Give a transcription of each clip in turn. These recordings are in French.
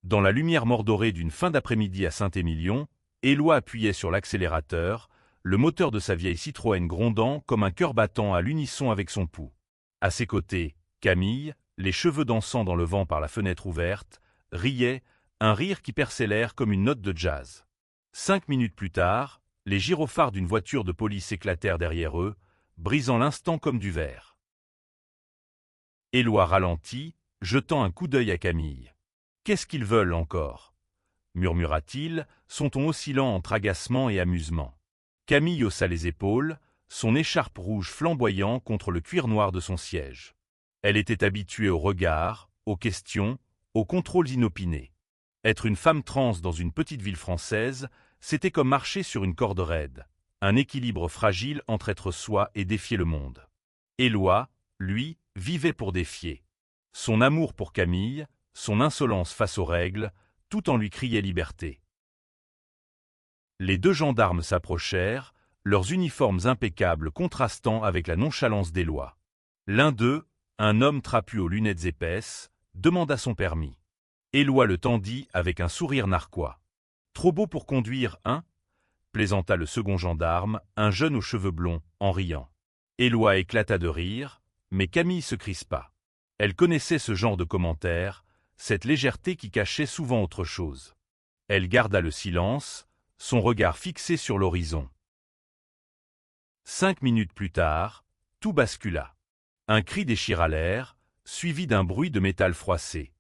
Dans la lumière mordorée d'une fin d'après-midi à Saint-Émilion, Éloi appuyait sur l'accélérateur, le moteur de sa vieille Citroën grondant comme un cœur battant à l'unisson avec son pouls. À ses côtés, Camille, les cheveux dansant dans le vent par la fenêtre ouverte, riait, un rire qui perçait l'air comme une note de jazz. 5 minutes plus tard, les gyrophares d'une voiture de police éclatèrent derrière eux, brisant l'instant comme du verre. Éloi ralentit, jetant un coup d'œil à Camille. « Qu'est-ce qu'ils veulent encore » murmura-t-il, son ton oscillant entre agacement et amusement. Camille haussa les épaules, son écharpe rouge flamboyant contre le cuir noir de son siège. Elle était habituée aux regards, aux questions, aux contrôles inopinés. Être une femme trans dans une petite ville française, c'était comme marcher sur une corde raide, un équilibre fragile entre être soi et défier le monde. Éloi, lui, vivait pour défier. Son amour pour Camille, son insolence face aux règles, tout en lui criait liberté. Les deux gendarmes s'approchèrent, leurs uniformes impeccables contrastant avec la nonchalance d'Éloi. L'un d'eux, un homme trapu aux lunettes épaisses, demanda son permis. Éloi le tendit avec un sourire narquois. « Trop beau pour conduire, hein » plaisanta le second gendarme, un jeune aux cheveux blonds, en riant. Éloi éclata de rire, mais Camille se crispa. Elle connaissait ce genre de commentaires, cette légèreté qui cachait souvent autre chose. Elle garda le silence, son regard fixé sur l'horizon. 5 minutes plus tard, tout bascula. Un cri déchira l'air, suivi d'un bruit de métal froissé.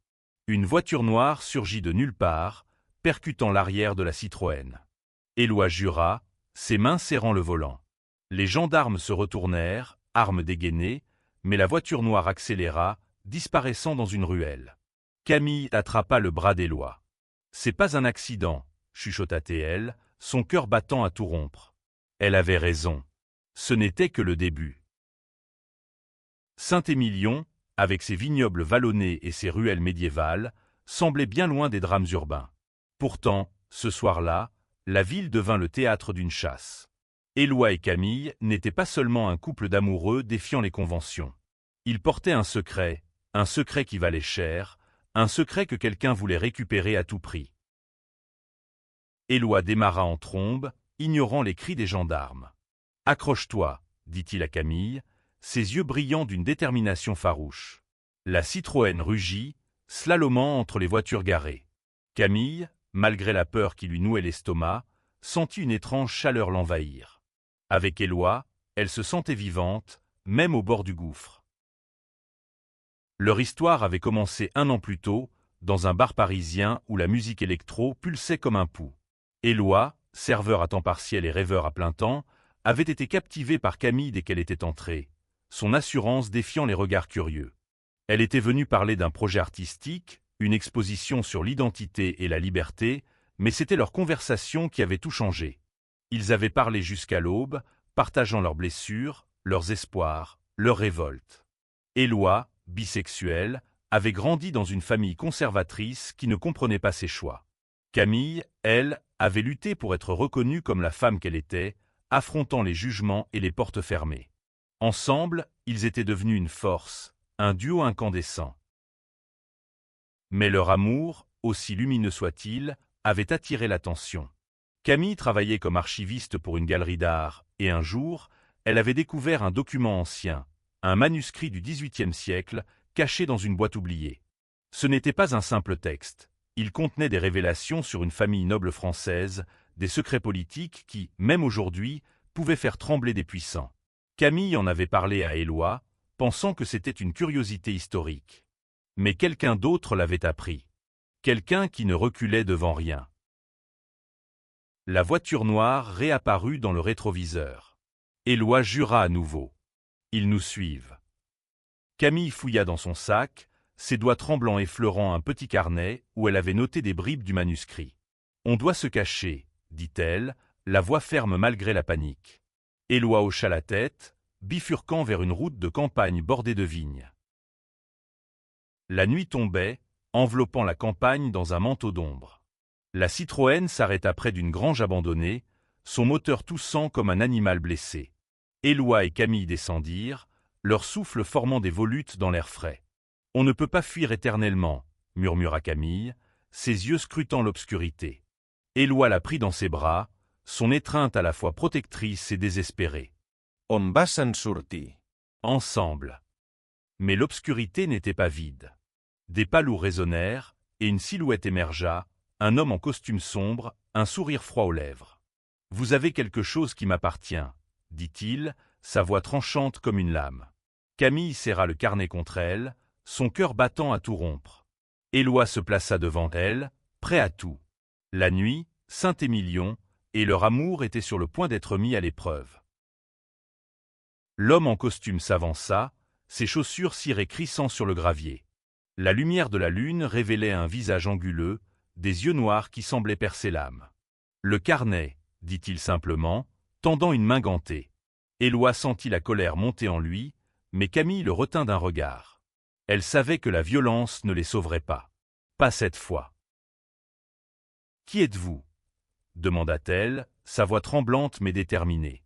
Une voiture noire surgit de nulle part, percutant l'arrière de la Citroën. Éloi jura, ses mains serrant le volant. Les gendarmes se retournèrent, armes dégainées, mais la voiture noire accéléra, disparaissant dans une ruelle. Camille attrapa le bras d'Éloi. « C'est pas un accident », chuchota-t-elle, son cœur battant à tout rompre. Elle avait raison. Ce n'était que le début. Saint-Émilion, avec ses vignobles vallonnés et ses ruelles médiévales, semblait bien loin des drames urbains. Pourtant, ce soir-là, la ville devint le théâtre d'une chasse. Éloi et Camille n'étaient pas seulement un couple d'amoureux défiant les conventions. Ils portaient un secret qui valait cher, un secret que quelqu'un voulait récupérer à tout prix. Éloi démarra en trombe, ignorant les cris des gendarmes. « Accroche-toi » dit-il à Camille, ses yeux brillants d'une détermination farouche. La Citroën rugit, slalomant entre les voitures garées. Camille, malgré la peur qui lui nouait l'estomac, sentit une étrange chaleur l'envahir. Avec Éloi, elle se sentait vivante, même au bord du gouffre. Leur histoire avait commencé 1 an plus tôt, dans un bar parisien où la musique électro pulsait comme un pouls. Éloi, serveur à temps partiel et rêveur à plein temps, avait été captivé par Camille dès qu'elle était entrée, son assurance défiant les regards curieux. Elle était venue parler d'un projet artistique, une exposition sur l'identité et la liberté, mais c'était leur conversation qui avait tout changé. Ils avaient parlé jusqu'à l'aube, partageant leurs blessures, leurs espoirs, leurs révoltes. Éloi, bisexuelle, avait grandi dans une famille conservatrice qui ne comprenait pas ses choix. Camille, elle, avait lutté pour être reconnue comme la femme qu'elle était, affrontant les jugements et les portes fermées. Ensemble, ils étaient devenus une force, un duo incandescent. Mais leur amour, aussi lumineux soit-il, avait attiré l'attention. Camille travaillait comme archiviste pour une galerie d'art, et un jour, elle avait découvert un document ancien, un manuscrit du XVIIIe siècle, caché dans une boîte oubliée. Ce n'était pas un simple texte. Il contenait des révélations sur une famille noble française, des secrets politiques qui, même aujourd'hui, pouvaient faire trembler des puissants. Camille en avait parlé à Éloi, pensant que c'était une curiosité historique. Mais quelqu'un d'autre l'avait appris. Quelqu'un qui ne reculait devant rien. La voiture noire réapparut dans le rétroviseur. Éloi jura à nouveau. Ils nous suivent. Camille fouilla dans son sac, ses doigts tremblants effleurant un petit carnet où elle avait noté des bribes du manuscrit. « On doit se cacher » dit-elle, la voix ferme malgré la panique. Éloi hocha la tête, bifurquant vers une route de campagne bordée de vignes. La nuit tombait, enveloppant la campagne dans un manteau d'ombre. La Citroën s'arrêta près d'une grange abandonnée, son moteur toussant comme un animal blessé. Éloi et Camille descendirent, leur souffle formant des volutes dans l'air frais. « On ne peut pas fuir éternellement » murmura Camille, ses yeux scrutant l'obscurité. Éloi la prit dans ses bras, son étreinte à la fois protectrice et désespérée. On vas en sortir? Ensemble. Mais l'obscurité n'était pas vide. Des pas lourds résonnèrent, et une silhouette émergea, un homme en costume sombre, un sourire froid aux lèvres. « Vous avez quelque chose qui m'appartient, » dit-il, sa voix tranchante comme une lame. Camille serra le carnet contre elle, son cœur battant à tout rompre. Éloi se plaça devant elle, prêt à tout. La nuit, Saint-Émilion, et leur amour était sur le point d'être mis à l'épreuve. L'homme en costume s'avança, ses chaussures cirées crissant sur le gravier. La lumière de la lune révélait un visage anguleux, des yeux noirs qui semblaient percer l'âme. « Le carnet, » dit-il simplement, tendant une main gantée. Éloi sentit la colère monter en lui, mais Camille le retint d'un regard. Elle savait que la violence ne les sauverait pas. Pas cette fois. « Qui êtes-vous » demanda-t-elle, sa voix tremblante mais déterminée.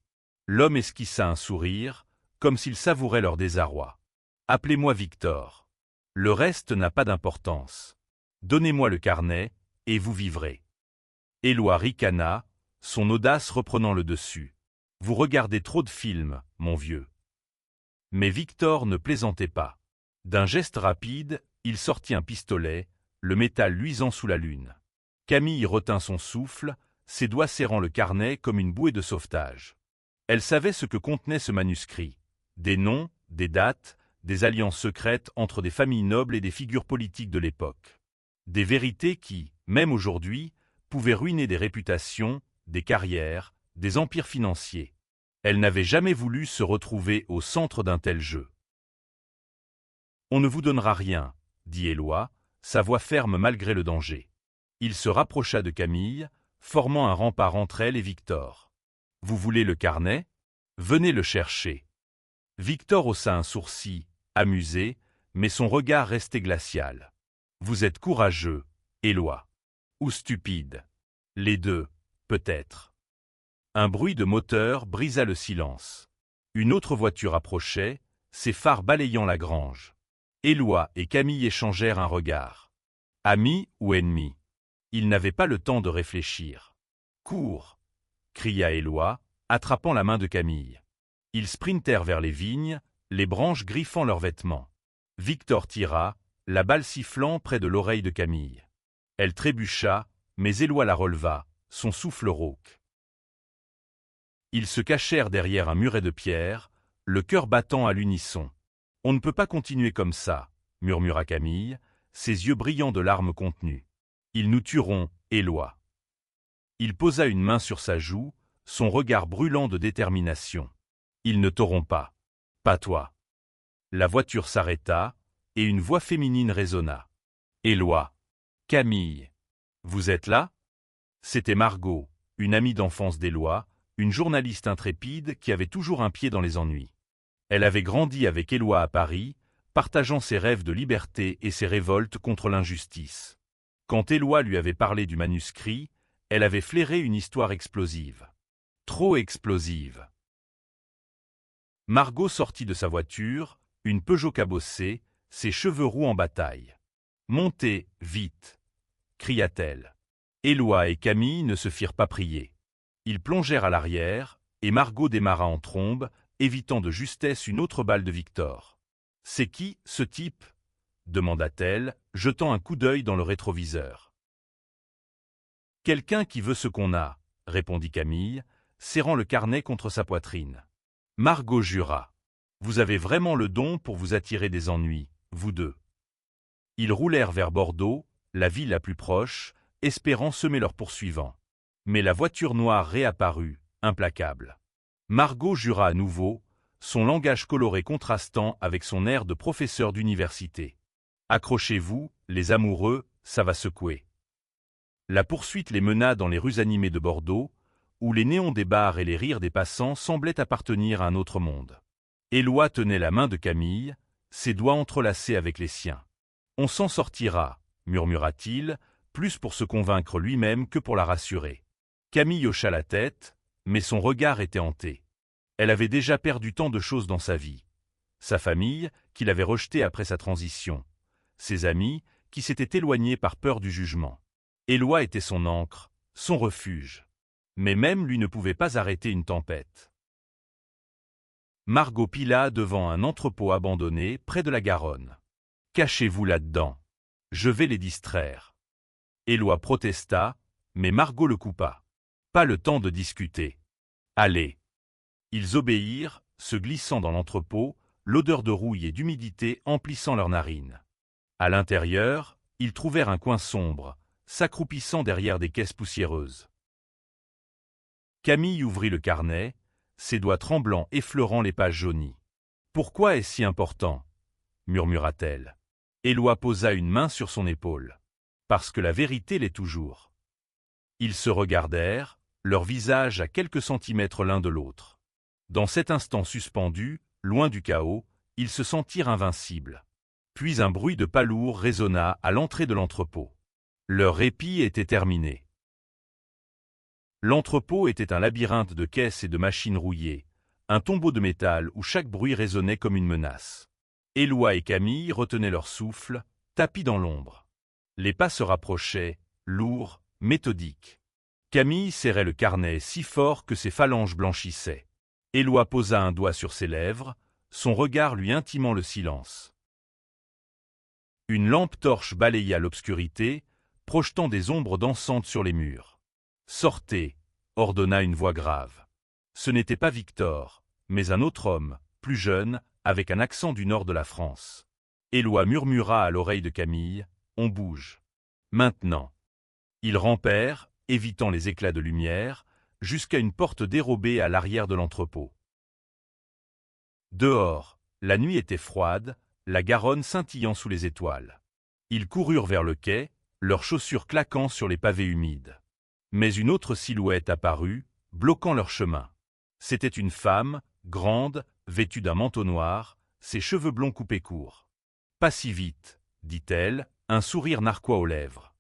L'homme esquissa un sourire, comme s'il savourait leur désarroi. « Appelez-moi Victor. Le reste n'a pas d'importance. Donnez-moi le carnet, et vous vivrez. » Éloi ricana, son audace reprenant le dessus. « Vous regardez trop de films, mon vieux. » Mais Victor ne plaisantait pas. D'un geste rapide, il sortit un pistolet, le métal luisant sous la lune. Camille retint son souffle, ses doigts serrant le carnet comme une bouée de sauvetage. Elle savait ce que contenait ce manuscrit. Des noms, des dates, des alliances secrètes entre des familles nobles et des figures politiques de l'époque. Des vérités qui, même aujourd'hui, pouvaient ruiner des réputations, des carrières, des empires financiers. Elle n'avait jamais voulu se retrouver au centre d'un tel jeu. « On ne vous donnera rien, » dit Éloi, sa voix ferme malgré le danger. Il se rapprocha de Camille, formant un rempart entre elle et Victor. « Vous voulez le carnet? Venez le chercher. » Victor haussa un sourcil, amusé, mais son regard restait glacial. « Vous êtes courageux, Éloi. Ou stupide. Les deux, peut-être. » Un bruit de moteur brisa le silence. Une autre voiture approchait, ses phares balayant la grange. Éloi et Camille échangèrent un regard. Amis ou ennemis? Ils n'avaient pas le temps de réfléchir. « Cours !» cria Éloi, attrapant la main de Camille. Ils sprintèrent vers les vignes, les branches griffant leurs vêtements. Victor tira, la balle sifflant près de l'oreille de Camille. Elle trébucha, mais Éloi la releva, son souffle rauque. Ils se cachèrent derrière un muret de pierre, le cœur battant à l'unisson. « On ne peut pas continuer comme ça, » murmura Camille, ses yeux brillants de larmes contenues. « Ils nous tueront, Éloi. » Il posa une main sur sa joue, son regard brûlant de détermination. « Ils ne t'auront pas. Pas toi. » La voiture s'arrêta, et une voix féminine résonna. « Éloi. Camille. Vous êtes là ?» C'était Margot, une amie d'enfance d'Éloi, une journaliste intrépide qui avait toujours un pied dans les ennuis. Elle avait grandi avec Éloi à Paris, partageant ses rêves de liberté et ses révoltes contre l'injustice. Quand Éloi lui avait parlé du manuscrit, elle avait flairé une histoire explosive. Trop explosive. Margot sortit de sa voiture, une Peugeot cabossée, ses cheveux roux en bataille. « Montez, vite !» cria-t-elle. Éloi et Camille ne se firent pas prier. Ils plongèrent à l'arrière, et Margot démarra en trombe, évitant de justesse une autre balle de Victor. « C'est qui, ce type ?» demanda-t-elle, jetant un coup d'œil dans le rétroviseur. « Quelqu'un qui veut ce qu'on a, » répondit Camille, serrant le carnet contre sa poitrine. Margot jura. « Vous avez vraiment le don pour vous attirer des ennuis, vous deux. » Ils roulèrent vers Bordeaux, la ville la plus proche, espérant semer leurs poursuivants. Mais la voiture noire réapparut, implacable. Margot jura à nouveau, son langage coloré contrastant avec son air de professeur d'université. « Accrochez-vous, les amoureux, ça va secouer. » La poursuite les mena dans les rues animées de Bordeaux, où les néons des bars et les rires des passants semblaient appartenir à un autre monde. Éloi tenait la main de Camille, ses doigts entrelacés avec les siens. « On s'en sortira, » murmura-t-il, plus pour se convaincre lui-même que pour la rassurer. Camille hocha la tête, mais son regard était hanté. Elle avait déjà perdu tant de choses dans sa vie. Sa famille, qu'il avait rejetée après sa transition. Ses amis, qui s'était éloigné par peur du jugement. Éloi était son ancre, son refuge. Mais même lui ne pouvait pas arrêter une tempête. Margot pila devant un entrepôt abandonné près de la Garonne. « Cachez-vous là-dedans. Je vais les distraire. » Éloi protesta, mais Margot le coupa. Pas le temps de discuter. « Allez. » Ils obéirent, se glissant dans l'entrepôt, l'odeur de rouille et d'humidité emplissant leurs narines. À l'intérieur, ils trouvèrent un coin sombre, s'accroupissant derrière des caisses poussiéreuses. Camille ouvrit le carnet, ses doigts tremblants effleurant les pages jaunies. « Pourquoi est-ce si important ?» murmura-t-elle. Éloi posa une main sur son épaule. « Parce que la vérité l'est toujours. » Ils se regardèrent, leurs visages à quelques centimètres l'un de l'autre. Dans cet instant suspendu, loin du chaos, ils se sentirent invincibles. Puis un bruit de pas lourd résonna à l'entrée de l'entrepôt. Leur répit était terminé. L'entrepôt était un labyrinthe de caisses et de machines rouillées, un tombeau de métal où chaque bruit résonnait comme une menace. Éloi et Camille retenaient leur souffle, tapis dans l'ombre. Les pas se rapprochaient, lourds, méthodiques. Camille serrait le carnet si fort que ses phalanges blanchissaient. Éloi posa un doigt sur ses lèvres, son regard lui intimant le silence. Une lampe torche balaya l'obscurité, projetant des ombres dansantes sur les murs. « Sortez !» ordonna une voix grave. Ce n'était pas Victor, mais un autre homme, plus jeune, avec un accent du nord de la France. Éloi murmura à l'oreille de Camille, « On bouge. » Maintenant. Ils rampèrent, évitant les éclats de lumière, jusqu'à une porte dérobée à l'arrière de l'entrepôt. Dehors, la nuit était froide, la Garonne scintillant sous les étoiles. Ils coururent vers le quai, leurs chaussures claquant sur les pavés humides. Mais une autre silhouette apparut, bloquant leur chemin. C'était une femme, grande, vêtue d'un manteau noir, ses cheveux blonds coupés courts. « Pas si vite, » dit-elle, un sourire narquois aux lèvres.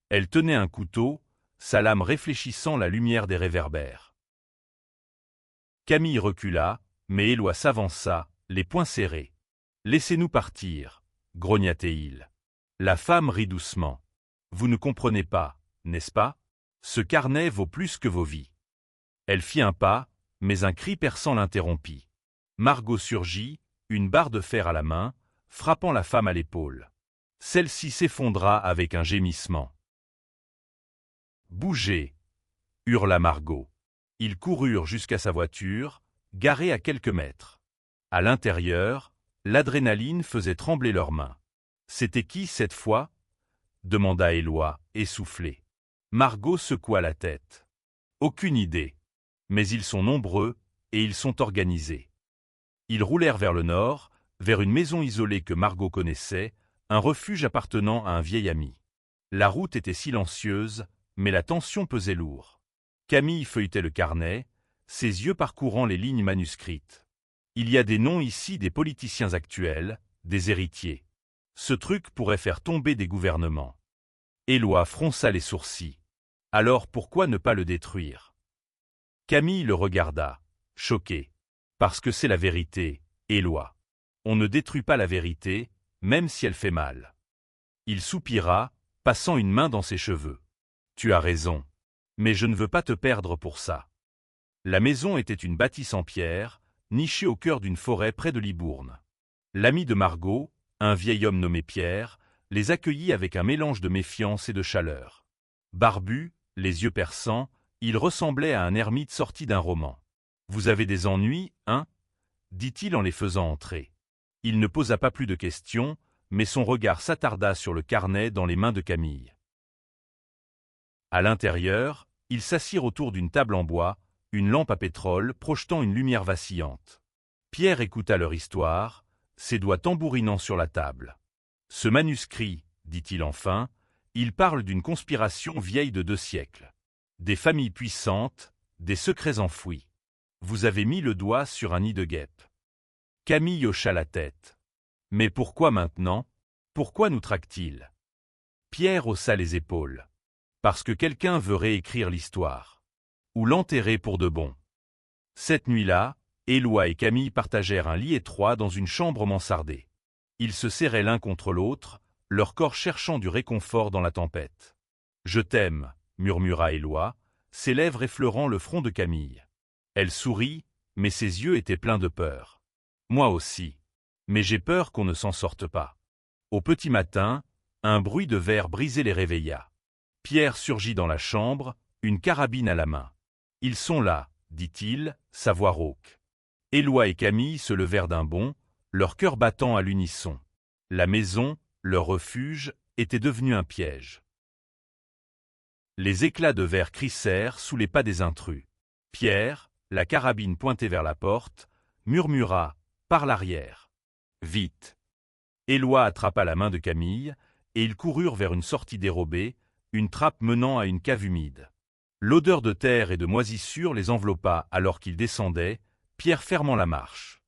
Elle tenait un couteau, sa lame réfléchissant la lumière des réverbères. Camille recula, mais Éloi s'avança, les poings serrés. « Laissez-nous partir, » grogna-t-il. La femme rit doucement. « Vous ne comprenez pas, n'est-ce pas? Ce carnet vaut plus que vos vies. » Elle fit un pas, mais un cri perçant l'interrompit. Margot surgit, une barre de fer à la main, frappant la femme à l'épaule. Celle-ci s'effondra avec un gémissement. « Bougez !» hurla Margot. Ils coururent jusqu'à sa voiture, garée à quelques mètres. À l'intérieur, l'adrénaline faisait trembler leurs mains. « C'était qui cette fois ?» demanda Éloi, essoufflé. Margot secoua la tête. « Aucune idée. Mais ils sont nombreux, et ils sont organisés. » Ils roulèrent vers le nord, vers une maison isolée que Margot connaissait, un refuge appartenant à un vieil ami. La route était silencieuse, mais la tension pesait lourd. Camille feuilletait le carnet, ses yeux parcourant les lignes manuscrites. « Il y a des noms ici des politiciens actuels, des héritiers. Ce truc pourrait faire tomber des gouvernements. » Éloi fronça les sourcils. « Alors pourquoi ne pas le détruire ?» Camille le regarda, choqué. « Parce que c'est la vérité, Éloi. On ne détruit pas la vérité, même si elle fait mal. » Il soupira, passant une main dans ses cheveux. « Tu as raison. Mais je ne veux pas te perdre pour ça. » La maison était une bâtisse en pierre, nichée au cœur d'une forêt près de Libourne. L'ami de Margot, un vieil homme nommé Pierre, les accueillit avec un mélange de méfiance et de chaleur. Barbu, les yeux perçants, il ressemblait à un ermite sorti d'un roman. « Vous avez des ennuis, hein ?» dit-il en les faisant entrer. Il ne posa pas plus de questions, mais son regard s'attarda sur le carnet dans les mains de Camille. À l'intérieur, ils s'assirent autour d'une table en bois, une lampe à pétrole projetant une lumière vacillante. Pierre écouta leur histoire, ses doigts tambourinant sur la table. « Ce manuscrit, dit-il enfin, il parle d'une conspiration vieille de 2 siècles. Des familles puissantes, des secrets enfouis. Vous avez mis le doigt sur un nid de guêpes. » Camille hocha la tête. « Mais pourquoi maintenant? Pourquoi nous traque-t-il » Pierre haussa les épaules. « Parce que quelqu'un veut réécrire l'histoire. Ou l'enterrer pour de bon. » Cette nuit-là, Éloi et Camille partagèrent un lit étroit dans une chambre mansardée. Ils se serraient l'un contre l'autre, leur corps cherchant du réconfort dans la tempête. « Je t'aime », murmura Éloi, ses lèvres effleurant le front de Camille. Elle sourit, mais ses yeux étaient pleins de peur. « Moi aussi. Mais j'ai peur qu'on ne s'en sorte pas. » Au petit matin, un bruit de verre brisé les réveilla. Pierre surgit dans la chambre, une carabine à la main. « Ils sont là, » dit-il, sa voix rauque. Éloi et Camille se levèrent d'un bond, leur cœur battant à l'unisson. La maison, leur refuge, était devenue un piège. Les éclats de verre crissèrent sous les pas des intrus. Pierre, la carabine pointée vers la porte, murmura « Par l'arrière !»« Vite !» Éloi attrapa la main de Camille, et ils coururent vers une sortie dérobée, une trappe menant à une cave humide. L'odeur de terre et de moisissure les enveloppa alors qu'ils descendaient, Pierre fermant la marche.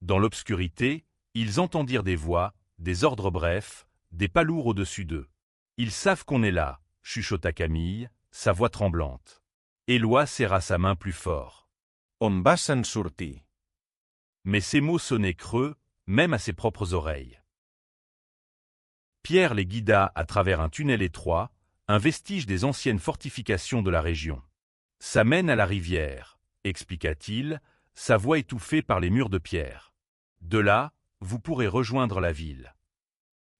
Dans l'obscurité, ils entendirent des voix, des ordres brefs, des pas lourds au-dessus d'eux. « Ils savent qu'on est là », chuchota Camille, sa voix tremblante. Éloi serra sa main plus fort. « On va s'en sortir. » Mais ces mots sonnaient creux, même à ses propres oreilles. Pierre les guida à travers un tunnel étroit, un vestige des anciennes fortifications de la région. « Ça mène à la rivière », expliqua-t-il, sa voix étouffée par les murs de pierre. « De là, vous pourrez rejoindre la ville. »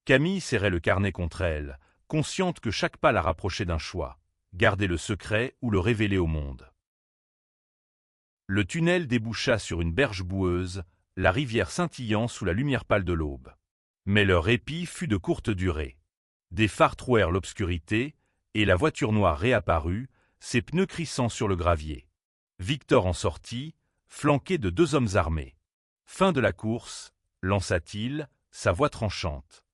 Camille serrait le carnet contre elle, consciente que chaque pas la rapprochait d'un choix, garder le secret ou le révéler au monde. Le tunnel déboucha sur une berge boueuse, la rivière scintillant sous la lumière pâle de l'aube. Mais leur répit fut de courte durée. Des phares trouèrent l'obscurité, et la voiture noire réapparut, ses pneus crissant sur le gravier. Victor en sortit, flanqué de 2 hommes armés. « Fin de la course », lança-t-il, sa voix tranchante.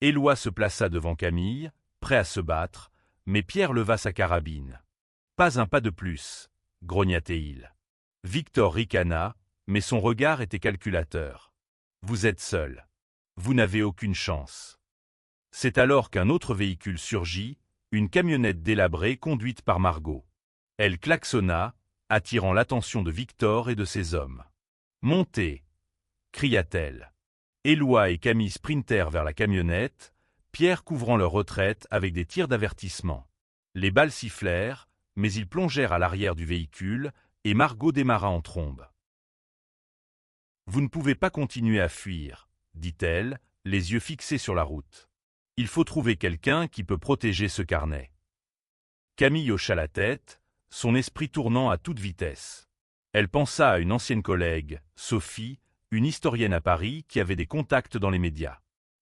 Éloi se plaça devant Camille, prêt à se battre, mais Pierre leva sa carabine. « Pas un pas de plus », grogna-t-il. Victor ricana, mais son regard était calculateur. « Vous êtes seul. Vous n'avez aucune chance. » C'est alors qu'un autre véhicule surgit, une camionnette délabrée conduite par Margot. Elle klaxonna, attirant l'attention de Victor et de ses hommes. « Montez !» cria-t-elle. Éloi et Camille sprintèrent vers la camionnette, Pierre couvrant leur retraite avec des tirs d'avertissement. Les balles sifflèrent, mais ils plongèrent à l'arrière du véhicule et Margot démarra en trombe. « Vous ne pouvez pas continuer à fuir, » dit-elle, les yeux fixés sur la route. « Il faut trouver quelqu'un qui peut protéger ce carnet. » Camille hocha la tête, son esprit tournant à toute vitesse. Elle pensa à une ancienne collègue, Sophie, une historienne à Paris qui avait des contacts dans les médias.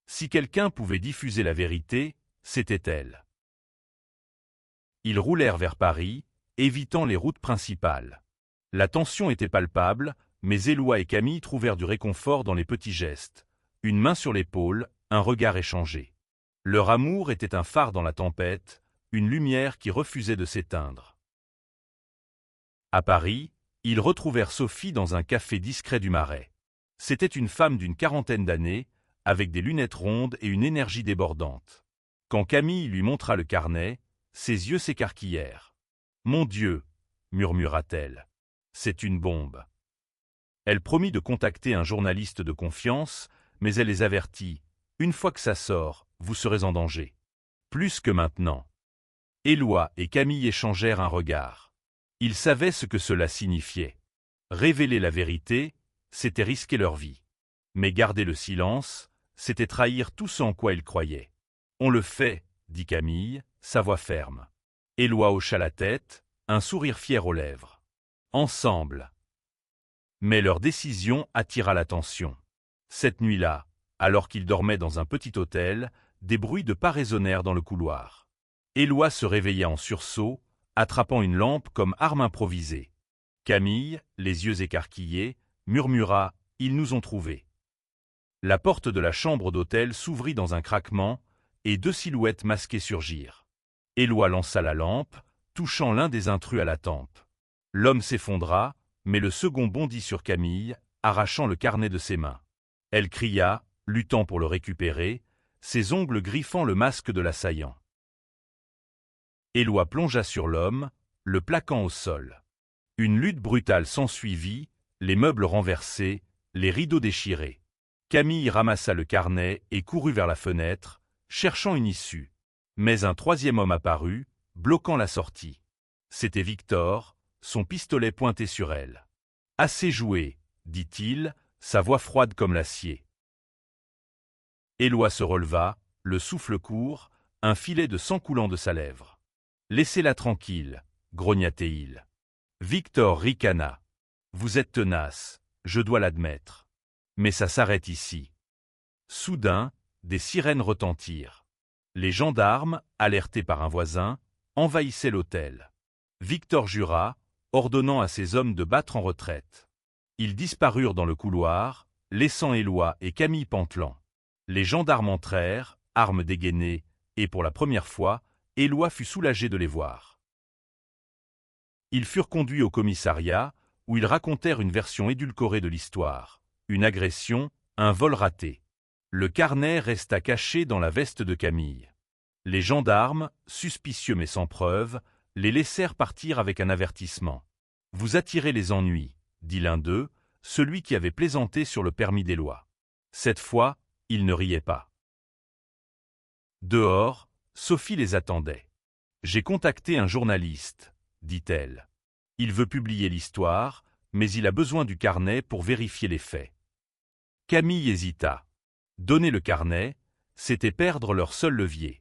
Si quelqu'un pouvait diffuser la vérité, c'était elle. Ils roulèrent vers Paris, évitant les routes principales. La tension était palpable, mais Éloi et Camille trouvèrent du réconfort dans les petits gestes. Une main sur l'épaule, un regard échangé. Leur amour était un phare dans la tempête, une lumière qui refusait de s'éteindre. À Paris, ils retrouvèrent Sophie dans un café discret du Marais. C'était une femme d'une 40aine d'années, avec des lunettes rondes et une énergie débordante. Quand Camille lui montra le carnet, ses yeux s'écarquillèrent. « Mon Dieu !» murmura-t-elle. « C'est une bombe. » Elle promit de contacter un journaliste de confiance, mais elle les avertit. « Une fois que ça sort, vous serez en danger. » Plus que maintenant. Éloi et Camille échangèrent un regard. Ils savaient ce que cela signifiait. Révéler la vérité, c'était risquer leur vie. Mais garder le silence, c'était trahir tout ce en quoi ils croyaient. « On le fait », dit Camille, sa voix ferme. Éloi hocha la tête, un sourire fier aux lèvres. « Ensemble !» Mais leur décision attira l'attention. Cette nuit-là, alors qu'ils dormaient dans un petit hôtel, des bruits de pas résonnèrent dans le couloir. Éloi se réveilla en sursaut, attrapant une lampe comme arme improvisée. Camille, les yeux écarquillés, murmura « Ils nous ont trouvés ». La porte de la chambre d'hôtel s'ouvrit dans un craquement, et 2 silhouettes masquées surgirent. Éloi lança la lampe, touchant l'un des intrus à la tempe. L'homme s'effondra, mais le second bondit sur Camille, arrachant le carnet de ses mains. Elle cria, luttant pour le récupérer, ses ongles griffant le masque de l'assaillant. Éloi plongea sur l'homme, le plaquant au sol. Une lutte brutale s'ensuivit, les meubles renversés, les rideaux déchirés. Camille ramassa le carnet et courut vers la fenêtre, cherchant une issue. Mais un troisième homme apparut, bloquant la sortie. C'était Victor, son pistolet pointé sur elle. « Assez joué, » dit-il, sa voix froide comme l'acier. Éloi se releva, le souffle court, un filet de sang coulant de sa lèvre. « Laissez-la tranquille, » grogna-t-il. Victor ricana. « Vous êtes tenace, je dois l'admettre. Mais ça s'arrête ici. » Soudain, des sirènes retentirent. Les gendarmes, alertés par un voisin, envahissaient l'hôtel. Victor jura, ordonnant à ses hommes de battre en retraite. Ils disparurent dans le couloir, laissant Éloi et Camille pantelant. Les gendarmes entrèrent, armes dégainées, et pour la première fois, Éloi fut soulagé de les voir. Ils furent conduits au commissariat, où ils racontèrent une version édulcorée de l'histoire. Une agression, un vol raté. Le carnet resta caché dans la veste de Camille. Les gendarmes, suspicieux mais sans preuve, les laissèrent partir avec un avertissement. « Vous attirez les ennuis », dit l'un d'eux, celui qui avait plaisanté sur le permis d'Éloi. Cette fois, il ne riait pas. Dehors, Sophie les attendait. « J'ai contacté un journaliste, » dit-elle. « Il veut publier l'histoire, mais il a besoin du carnet pour vérifier les faits. » Camille hésita. Donner le carnet, c'était perdre leur seul levier.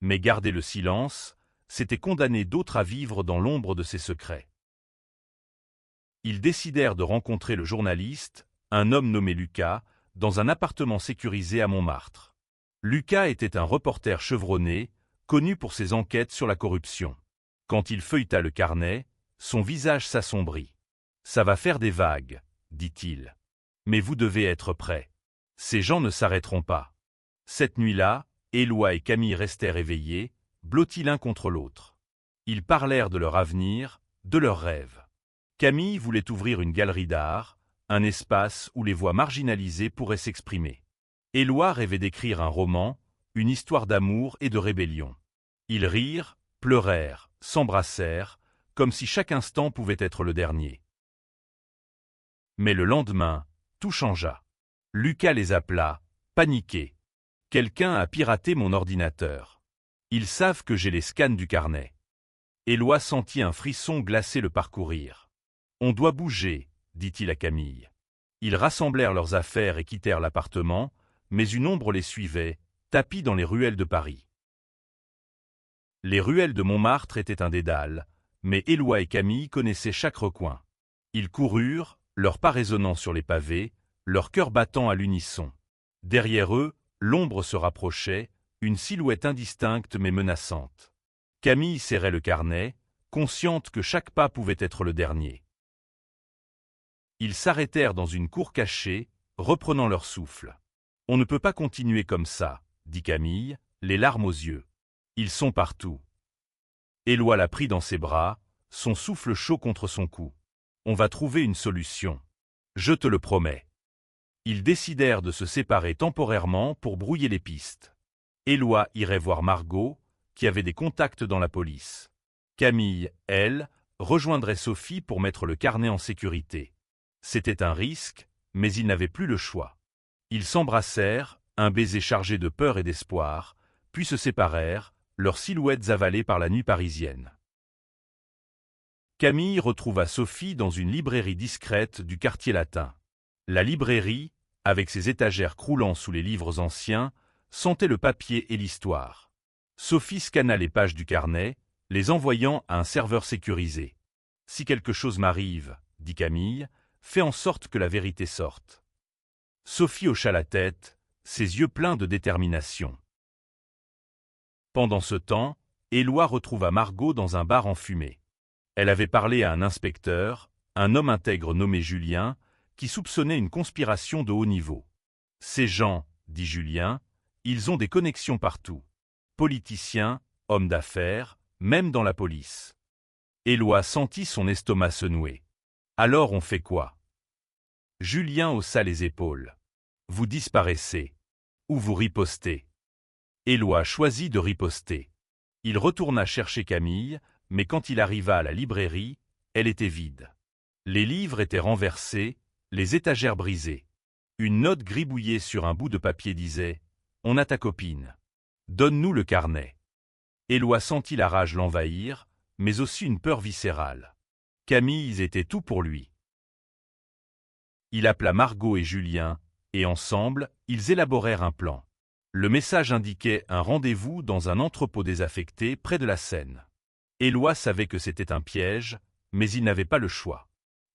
Mais garder le silence, c'était condamner d'autres à vivre dans l'ombre de ses secrets. Ils décidèrent de rencontrer le journaliste, un homme nommé Lucas, dans un appartement sécurisé à Montmartre. Lucas était un reporter chevronné, connu pour ses enquêtes sur la corruption. Quand il feuilleta le carnet, son visage s'assombrit. « Ça va faire des vagues, » dit-il. « Mais vous devez être prêts. Ces gens ne s'arrêteront pas. » Cette nuit-là, Éloi et Camille restèrent éveillés, blottis l'un contre l'autre. Ils parlèrent de leur avenir, de leurs rêves. Camille voulait ouvrir une galerie d'art, un espace où les voix marginalisées pourraient s'exprimer. Éloi rêvait d'écrire un roman, une histoire d'amour et de rébellion. Ils rirent, pleurèrent, s'embrassèrent, comme si chaque instant pouvait être le dernier. Mais le lendemain, tout changea. Lucas les appela, paniqué. « Quelqu'un a piraté mon ordinateur. Ils savent que j'ai les scans du carnet. » Éloi sentit un frisson glacé le parcourir. « On doit bouger, » dit-il à Camille. Ils rassemblèrent leurs affaires et quittèrent l'appartement, mais une ombre les suivait, tapie dans les ruelles de Paris. Les ruelles de Montmartre étaient un dédale, mais Éloi et Camille connaissaient chaque recoin. Ils coururent, leurs pas résonnant sur les pavés, leur cœur battant à l'unisson. Derrière eux, l'ombre se rapprochait, une silhouette indistincte mais menaçante. Camille serrait le carnet, consciente que chaque pas pouvait être le dernier. Ils s'arrêtèrent dans une cour cachée, reprenant leur souffle. « On ne peut pas continuer comme ça, » dit Camille, les larmes aux yeux. « Ils sont partout. » Éloi la prit dans ses bras, son souffle chaud contre son cou. « On va trouver une solution. Je te le promets. » Ils décidèrent de se séparer temporairement pour brouiller les pistes. Éloi irait voir Margot, qui avait des contacts dans la police. Camille, elle, rejoindrait Sophie pour mettre le carnet en sécurité. C'était un risque, mais ils n'avaient plus le choix. Ils s'embrassèrent, un baiser chargé de peur et d'espoir, puis se séparèrent, leurs silhouettes avalées par la nuit parisienne. Camille retrouva Sophie dans une librairie discrète du quartier latin. La librairie, avec ses étagères croulant sous les livres anciens, sentait le papier et l'histoire. Sophie scanna les pages du carnet, les envoyant à un serveur sécurisé. « Si quelque chose m'arrive, » dit Camille, « fais en sorte que la vérité sorte. » Sophie hocha la tête, ses yeux pleins de détermination. Pendant ce temps, Éloi retrouva Margot dans un bar enfumé. Elle avait parlé à un inspecteur, un homme intègre nommé Julien, qui soupçonnait une conspiration de haut niveau. « Ces gens, » dit Julien, « ils ont des connexions partout. Politiciens, hommes d'affaires, même dans la police. » Éloi sentit son estomac se nouer. « Alors on fait quoi ?» Julien haussa les épaules. « Vous disparaissez. Ou vous ripostez. » Éloi choisit de riposter. Il retourna chercher Camille, mais quand il arriva à la librairie, elle était vide. Les livres étaient renversés, les étagères brisées. Une note gribouillée sur un bout de papier disait « On a ta copine. Donne-nous le carnet ». Éloi sentit la rage l'envahir, mais aussi une peur viscérale. Camille était tout pour lui. Il appela Margot et Julien, et ensemble, ils élaborèrent un plan. Le message indiquait un rendez-vous dans un entrepôt désaffecté près de la Seine. Éloi savait que c'était un piège, mais il n'avait pas le choix.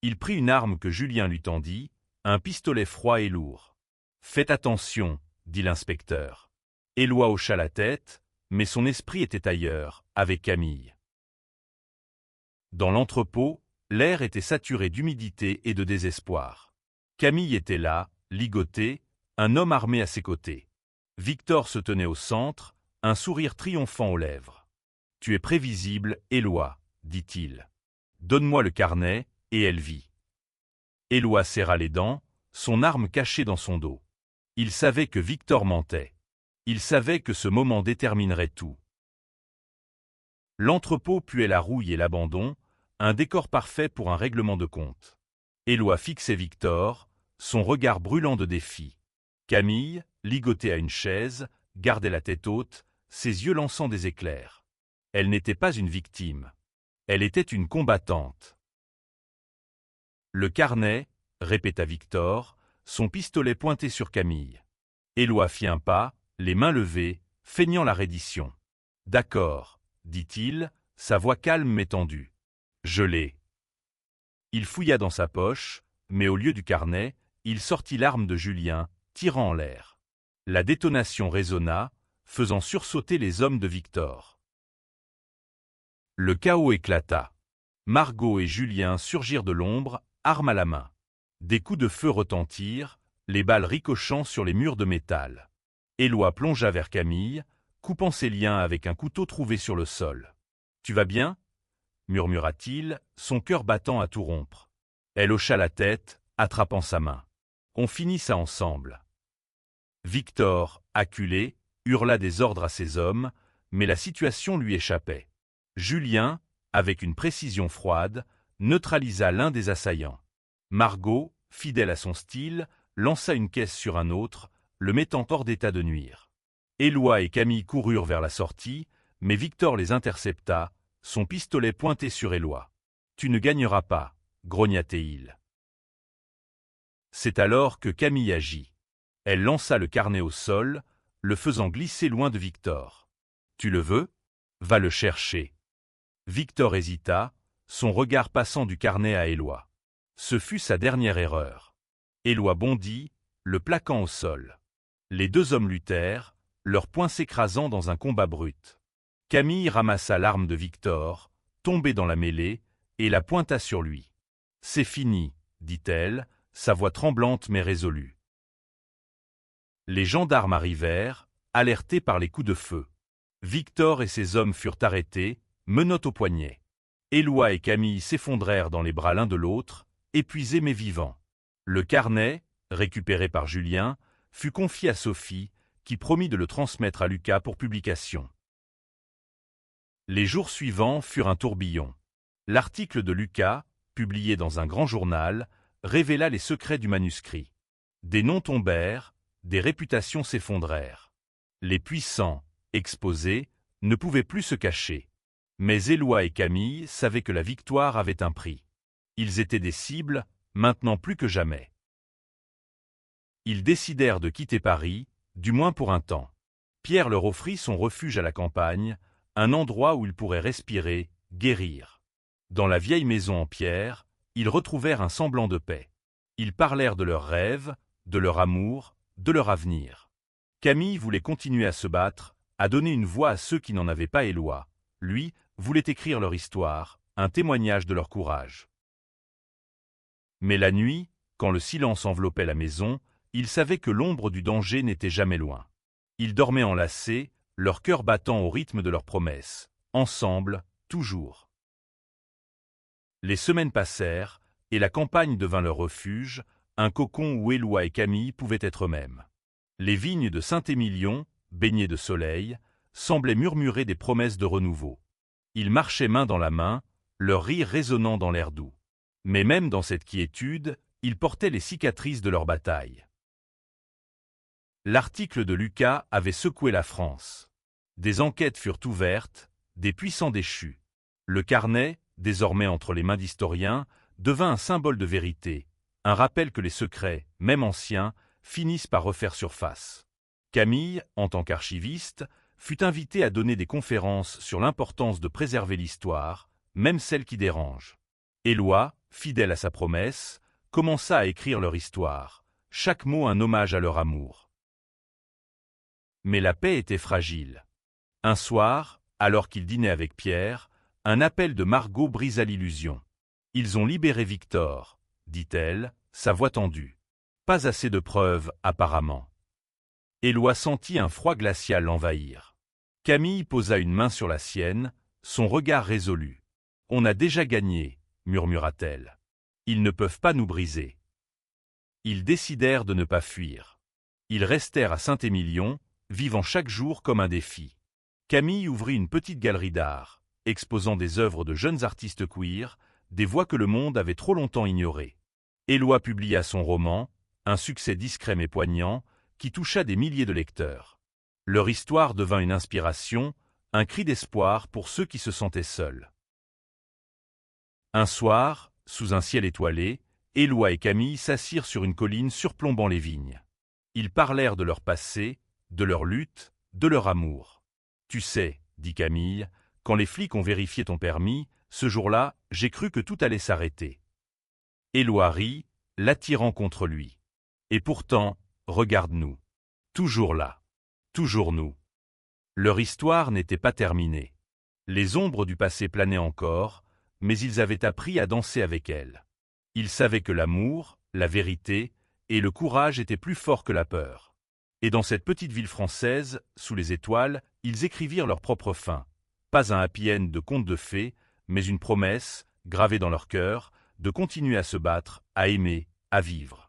Il prit une arme que Julien lui tendit, un pistolet froid et lourd. « Faites attention, » dit l'inspecteur. Éloi hocha la tête, mais son esprit était ailleurs, avec Camille. Dans l'entrepôt, l'air était saturé d'humidité et de désespoir. Camille était là, ligoté, un homme armé à ses côtés. Victor se tenait au centre, un sourire triomphant aux lèvres. « Tu es prévisible, Éloi, » dit-il. « Donne-moi le carnet, » et elle vit. Éloi serra les dents, son arme cachée dans son dos. Il savait que Victor mentait. Il savait que ce moment déterminerait tout. L'entrepôt puait la rouille et l'abandon, un décor parfait pour un règlement de compte. Éloi fixait Victor, son regard brûlant de défi. Camille, ligotée à une chaise, gardait la tête haute, ses yeux lançant des éclairs. Elle n'était pas une victime. Elle était une combattante. Le carnet, répéta Victor, son pistolet pointé sur Camille. Éloi fit un pas, les mains levées, feignant la reddition. « D'accord, » dit-il, sa voix calme mais tendue. « Je l'ai. » Il fouilla dans sa poche, mais au lieu du carnet, il sortit l'arme de Julien, tirant en l'air. La détonation résonna, faisant sursauter les hommes de Victor. Le chaos éclata. Margot et Julien surgirent de l'ombre, arme à la main. Des coups de feu retentirent, les balles ricochant sur les murs de métal. Éloi plongea vers Camille, coupant ses liens avec un couteau trouvé sur le sol. « Tu vas bien » murmura-t-il, son cœur battant à tout rompre. Elle hocha la tête, attrapant sa main. « On finit ça ensemble. » Victor, acculé, hurla des ordres à ses hommes, mais la situation lui échappait. Julien, avec une précision froide, neutralisa l'un des assaillants. Margot, fidèle à son style, lança une caisse sur un autre, le mettant hors d'état de nuire. Éloi et Camille coururent vers la sortie, mais Victor les intercepta, son pistolet pointé sur Éloi. « Tu ne gagneras pas, » grogna-t-il. C'est alors que Camille agit. Elle lança le carnet au sol, le faisant glisser loin de Victor. « Tu le veux ? Va le chercher. » Victor hésita, son regard passant du carnet à Éloi. Ce fut sa dernière erreur. Éloi bondit, le plaquant au sol. Les deux hommes luttèrent, leurs poings s'écrasant dans un combat brut. Camille ramassa l'arme de Victor, tombée dans la mêlée, et la pointa sur lui. « C'est fini, » dit-elle, sa voix tremblante mais résolue. Les gendarmes arrivèrent, alertés par les coups de feu. Victor et ses hommes furent arrêtés, menottes au poignet. Éloi et Camille s'effondrèrent dans les bras l'un de l'autre, épuisés mais vivants. Le carnet, récupéré par Julien, fut confié à Sophie, qui promit de le transmettre à Lucas pour publication. Les jours suivants furent un tourbillon. L'article de Lucas, publié dans un grand journal, révéla les secrets du manuscrit. Des noms tombèrent, des réputations s'effondrèrent. Les puissants, exposés, ne pouvaient plus se cacher. Mais Éloi et Camille savaient que la victoire avait un prix. Ils étaient des cibles, maintenant plus que jamais. Ils décidèrent de quitter Paris, du moins pour un temps. Pierre leur offrit son refuge à la campagne, un endroit où ils pourraient respirer, guérir. Dans la vieille maison en pierre, ils retrouvèrent un semblant de paix. Ils parlèrent de leurs rêves, de leur amour, de leur avenir. Camille voulait continuer à se battre, à donner une voix à ceux qui n'en avaient pas Éloi. Lui voulait écrire leur histoire, un témoignage de leur courage. Mais la nuit, quand le silence enveloppait la maison, ils savaient que l'ombre du danger n'était jamais loin. Ils dormaient enlacés, leur cœur battant au rythme de leurs promesses. Ensemble, toujours. Les semaines passèrent, et la campagne devint leur refuge, un cocon où Éloi et Camille pouvaient être eux-mêmes. Les vignes de Saint-Émilion, baignées de soleil, semblaient murmurer des promesses de renouveau. Ils marchaient main dans la main, leur rire résonnant dans l'air doux. Mais même dans cette quiétude, ils portaient les cicatrices de leur bataille. L'article de Lucas avait secoué la France. Des enquêtes furent ouvertes, des puissants déchus. Le carnet, désormais entre les mains d'historiens, devint un symbole de vérité, un rappel que les secrets, même anciens, finissent par refaire surface. Camille, en tant qu'archiviste, fut invité à donner des conférences sur l'importance de préserver l'histoire, même celle qui dérange. Éloi, fidèle à sa promesse, commença à écrire leur histoire, chaque mot un hommage à leur amour. Mais la paix était fragile. Un soir, alors qu'il dînait avec Pierre, un appel de Margot brisa l'illusion. « Ils ont libéré Victor », dit-elle, sa voix tendue. Pas assez de preuves, apparemment. Éloi sentit un froid glacial l'envahir. Camille posa une main sur la sienne, son regard résolu. « On a déjà gagné », murmura-t-elle. « Ils ne peuvent pas nous briser. » Ils décidèrent de ne pas fuir. Ils restèrent à Saint-Émilion, vivant chaque jour comme un défi. Camille ouvrit une petite galerie d'art, exposant des œuvres de jeunes artistes queer, des voix que le monde avait trop longtemps ignorées. Éloi publia son roman, un succès discret mais poignant, qui toucha des milliers de lecteurs. Leur histoire devint une inspiration, un cri d'espoir pour ceux qui se sentaient seuls. Un soir, sous un ciel étoilé, Éloi et Camille s'assirent sur une colline surplombant les vignes. Ils parlèrent de leur passé, de leur lutte, de leur amour. « Tu sais, » dit Camille, « quand les flics ont vérifié ton permis, ce jour-là, j'ai cru que tout allait s'arrêter. » Éloi rit, l'attirant contre lui. Et pourtant, regarde-nous. Toujours là. Toujours nous. Leur histoire n'était pas terminée. Les ombres du passé planaient encore, mais ils avaient appris à danser avec elles. Ils savaient que l'amour, la vérité et le courage étaient plus forts que la peur. Et dans cette petite ville française, sous les étoiles, ils écrivirent leur propre fin. Pas un happy end de conte de fées, mais une promesse, gravée dans leur cœur, de continuer à se battre, à aimer, à vivre.